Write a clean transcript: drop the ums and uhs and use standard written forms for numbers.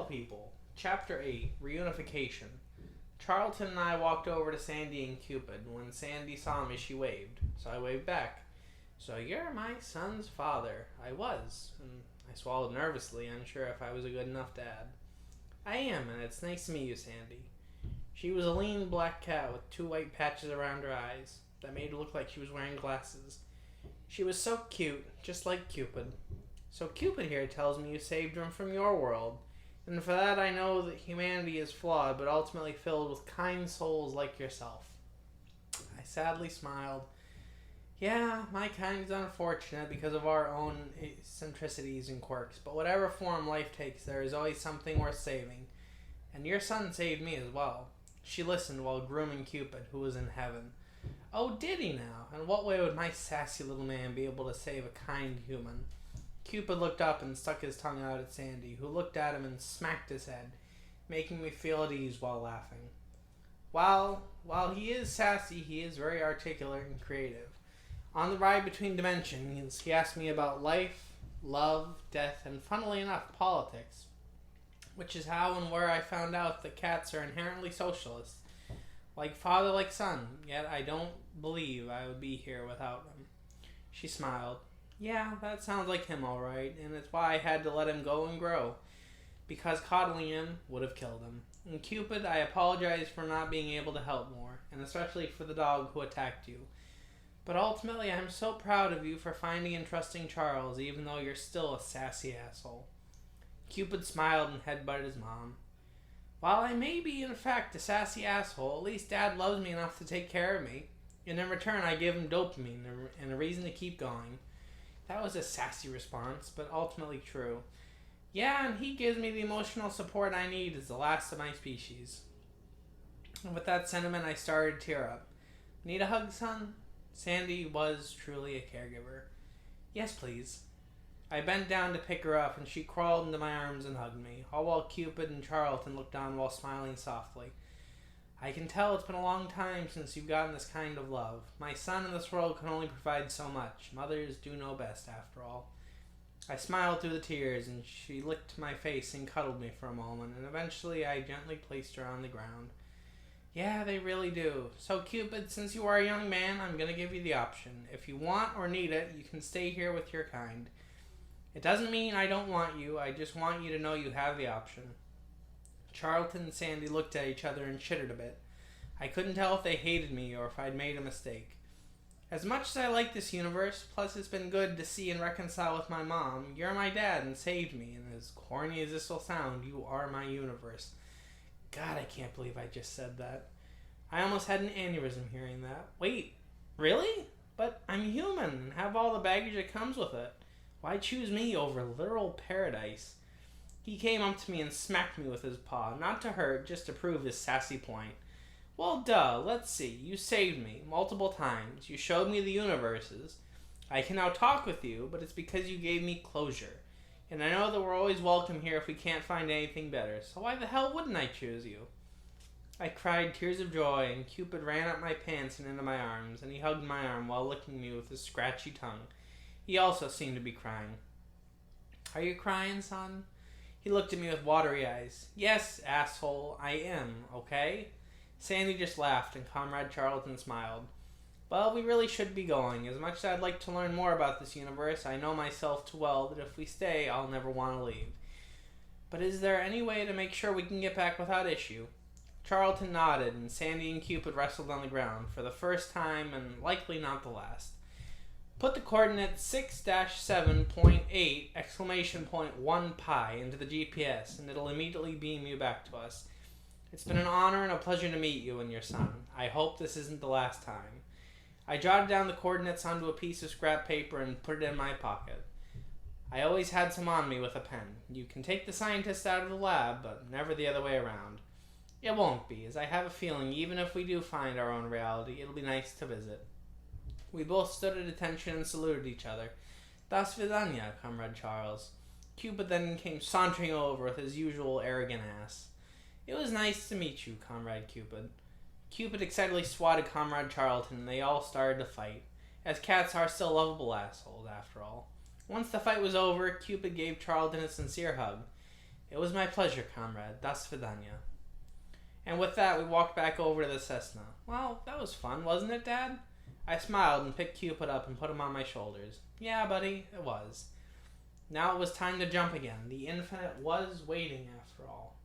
Hello, people. Chapter 8 Reunification. Charlton and I walked over to Sandy and Cupid. When Sandy saw me, she waved. So I waved back. So you're my son's father. I was. And I swallowed nervously, unsure if I was a good enough dad. I am, and it's nice to meet you, Sandy. She was a lean black cat with two white patches around her eyes that made her look like she was wearing glasses. She was so cute, just like Cupid. So Cupid here tells me you saved him from your world. And for that I know that humanity is flawed, but ultimately filled with kind souls like yourself. I sadly smiled. Yeah, my kind is unfortunate because of our own eccentricities and quirks, but whatever form life takes, there is always something worth saving. And your son saved me as well. She listened while grooming Cupid, who was in heaven. Oh, did he now? In what way would my sassy little man be able to save a kind human? Cupid looked up and stuck his tongue out at Sandy, who looked at him and smacked his head, making me feel at ease while laughing. While he is sassy, he is very articulate and creative. On the ride between dimensions, he asked me about life, love, death, and funnily enough, politics, which is how and where I found out that cats are inherently socialist. Like father, like son, yet I don't believe I would be here without them. She smiled. Yeah, that sounds like him all right, and it's why I had to let him go and grow, because coddling him would have killed him. And Cupid, I apologize for not being able to help more, and especially for the dog who attacked you. But ultimately, I'm so proud of you for finding and trusting Charles, even though you're still a sassy asshole. Cupid smiled and headbutted his mom. While I may be, in fact, a sassy asshole, at least Dad loves me enough to take care of me, and in return I give him dopamine and a reason to keep going. That was a sassy response, but ultimately true. Yeah, and he gives me the emotional support I need as the last of my species. And with that sentiment, I started to tear up. Need a hug, son? Sandy was truly a caregiver. Yes, please. I bent down to pick her up, and she crawled into my arms and hugged me, all while Cupid and Charlton looked on while smiling softly. I can tell it's been a long time since you've gotten this kind of love. My son in this world can only provide so much. Mothers do know best, after all. I smiled through the tears, and she licked my face and cuddled me for a moment, and eventually I gently placed her on the ground. Yeah, they really do. So, Cupid, since you are a young man, I'm going to give you the option. If you want or need it, you can stay here with your kind. It doesn't mean I don't want you, I just want you to know you have the option. Charlton and Sandy looked at each other and chittered a bit. I couldn't tell if they hated me or if I'd made a mistake. As much as I like this universe, plus it's been good to see and reconcile with my mom, you're my dad and saved me, and as corny as this will sound, you are my universe. God, I can't believe I just said that. I almost had an aneurysm hearing that. Wait, really? But I'm human and have all the baggage that comes with it. Why choose me over literal paradise? He came up to me and smacked me with his paw, not to hurt, just to prove his sassy point. Well, duh, let's see. You saved me multiple times. You showed me the universes. I can now talk with you, but it's because you gave me closure. And I know that we're always welcome here if we can't find anything better, so why the hell wouldn't I choose you? I cried tears of joy, and Cupid ran up my pants and into my arms, and he hugged my arm while licking me with his scratchy tongue. He also seemed to be crying. Are you crying, son? He looked at me with watery eyes. Yes, asshole, I am, okay? Sandy just laughed, and Comrade Charlton smiled. Well, we really should be going. As much as I'd like to learn more about this universe, I know myself too well that if we stay, I'll never want to leave. But is there any way to make sure we can get back without issue? Charlton nodded, and Sandy and Cupid wrestled on the ground, for the first time and likely not the last. Put the coordinate 6-7.8 exclamation point 1 pi into the GPS, and it'll immediately beam you back to us. It's been an honor and a pleasure to meet you and your son. I hope this isn't the last time. I jotted down the coordinates onto a piece of scrap paper and put it in my pocket. I always had some on me with a pen. You can take the scientists out of the lab, but never the other way around. It won't be, as I have a feeling even if we do find our own reality, it'll be nice to visit. We both stood at attention and saluted each other. Das vidanya, Comrade Charles. Cupid then came sauntering over with his usual arrogant ass. It was nice to meet you, Comrade Cupid. Cupid excitedly swatted Comrade Charlton, and they all started to fight, as cats are still lovable assholes, after all. Once the fight was over, Cupid gave Charlton a sincere hug. It was my pleasure, comrade. Das Vidanya. And with that, we walked back over to the Cessna. Well, that was fun, wasn't it, Dad? I smiled and picked Cupid up and put him on my shoulders. Yeah, buddy, it was. Now it was time to jump again. The infinite was waiting, after all.